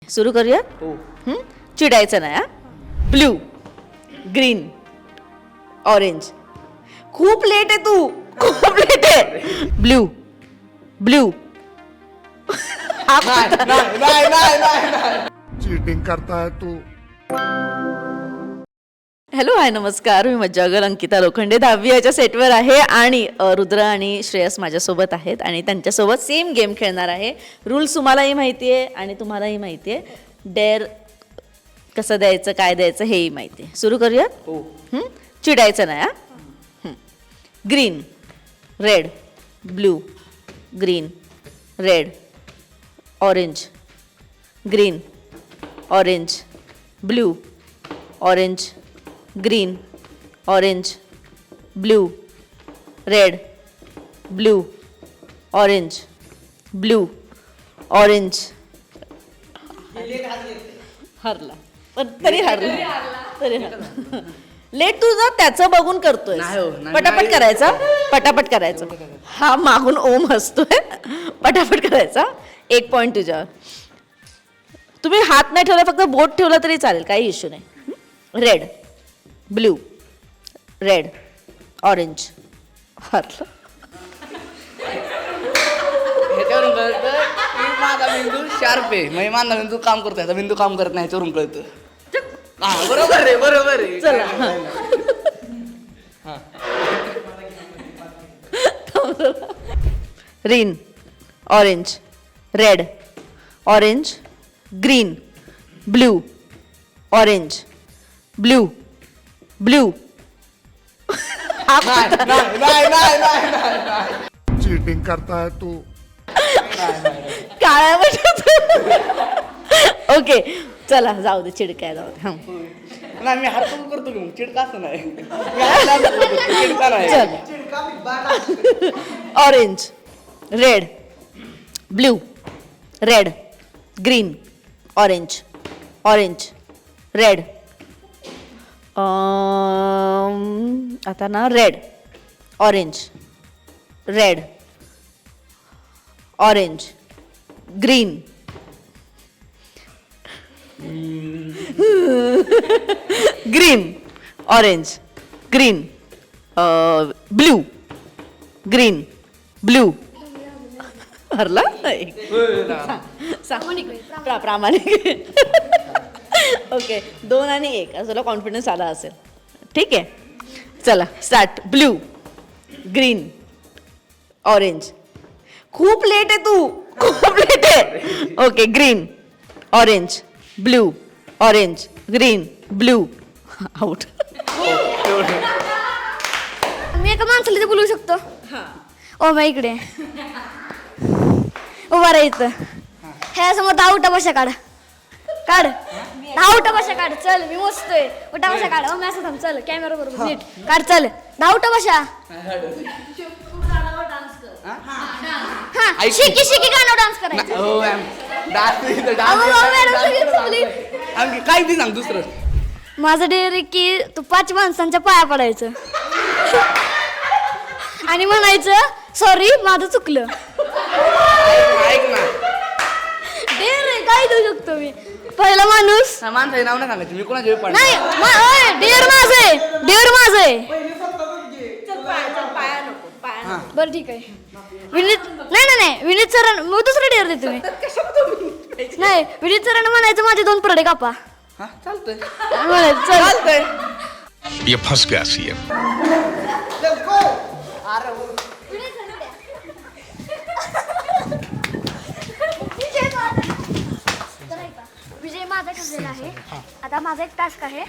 सुरू करूया. चिडायचं नाही. Blue, green, orange. खूप लेट आहे तू, खूप लेट आहे. Blue, blue. चीटिंग करता है तू. हॅलो, हाय, नमस्कार. मी मज्जागर अंकिता लोखंडे 10वी सेटवर आहे आणि रुद्र आणि श्रेयस माझ्यासोबत आहेत आणि त्यांच्यासोबत सेम गेम खेळणार आहे. रूल्स तुम्हालाही माहिती आहे आणि तुम्हालाही माहिती आहे. डेअर कसं द्यायचं, काय द्यायचं हेही माहिती आहे. सुरू करूया. चिडायचं नाही. Green, red, blue, green, red, orange, green, orange, blue, orange, green, orange, blue, red, blue, orange, blue, orange. हरला, पण तरी हरला, तरी हरला. लेट तुझं त्याचं बघून करतोय. पटापट करायचा, पटापट करायचं. हा मागून ओम हसतोय. पटापट करायचा. 1 पॉइंट तुझ्यावर. तुम्ही हात नाही ठेवला, फक्त बोट ठेवला तरी चालेल, काही इश्यू नाही. Red, blue, red, orange. हरलं. ह्याच्यावरून कळतं की माझा बिंदू शार्प आहे, म्हणजे माझा बिंदू काम करतो, ह्याचा बिंदू काम करत नाही, ह्याच्यावरून कळतं. हा, बरोबर आहे, बरोबर आहे. चला. Green, orange, red, orange, green, blue, orange, blue, blue. Cheating करता है तू. काळ्या ओके, चला जाऊ दे, चिडकाय जाऊ दे. नाही, मी हात पकडून करतो की मग चिडका असं नाही. मी हात लावून करतो, चिडका नाही. Orange, red, blue, red, green, orange, orange, red. आता ना red, orange, red, orange, green, green, orange, green, blue, green, blue. हरला. प्रामाणिक. ओके, 2 आणि 1 असं कॉन्फिडन्स आला असेल. ठीक आहे, चला स्टार्ट. Blue, green, orange. खूप लेट आहे तू, खूप लेट आहे. Okay, green, orange, blue, orange, green, blue. Out. मी एका माणसाला ते बोलवू शकतो. ओ मा इकडे उभा राहायचं. ह्या समोर 10 उठा बशा काढ. काढ 10 उठा बशा काढ. चल, मी मोजतोय. उठा बशा काढ. ओ मॅस थांब. चल, कॅमेरा बरोबर नीट काढ. चल, 10 उठा बशा. हा, शिकी गाणं डान्स करायचं. हो मॅम, काय बी सांग दुसरं. माझं डेअर आहे की तू 5 माणसांच्या पाया पडायचं आणि म्हणायचं सॉरी माझं चुकलं. ऐक ना, डेअर आहे, काय देऊ शकतो मी. पहिला माणूस माणसाचं नाव नाही सांगायचं, मी कोणाच्या वेळ पडणार नाही. डेअर माझं आहे, डेअर माझं आहे. बरं ठीक आहे. विनीत नाही, विनीत सर मग दुसरं डेअर देतो मी. नाही, विनीत सरांना म्हणायचं माझे 2 परडे कापा. हा, चालतंय म्हणायचं चल. चालतंय. ये फंस गया सीएम. विजय माझा ठरलेला आहे. आता माझा एक टास्क आहे,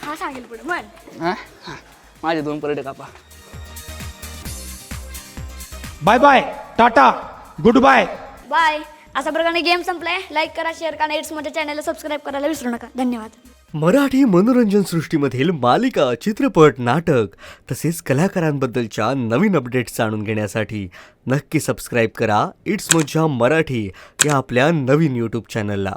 हा सांगेल पुढे. म्हण. हा, माझे 2 परडे कापा. Bye bye, tata, goodbye. Bye. अशा प्रकारे गेम संपलाय. लाईक करा, शेअर करा, इट्स माझ्या चॅनलला सबस्क्राईब करायला विसरू नका. धन्यवाद. मराठी मनोरंजन सृष्टीमधील मालिका, चित्रपट, नाटक तसेच कलाकारांबद्दलच्या नवीन अपडेट्स जाणून घेण्यासाठी नक्की सबस्क्राईब करा इट्स मज्जा मराठी या आपल्या नवीन यूट्यूब चॅनलला.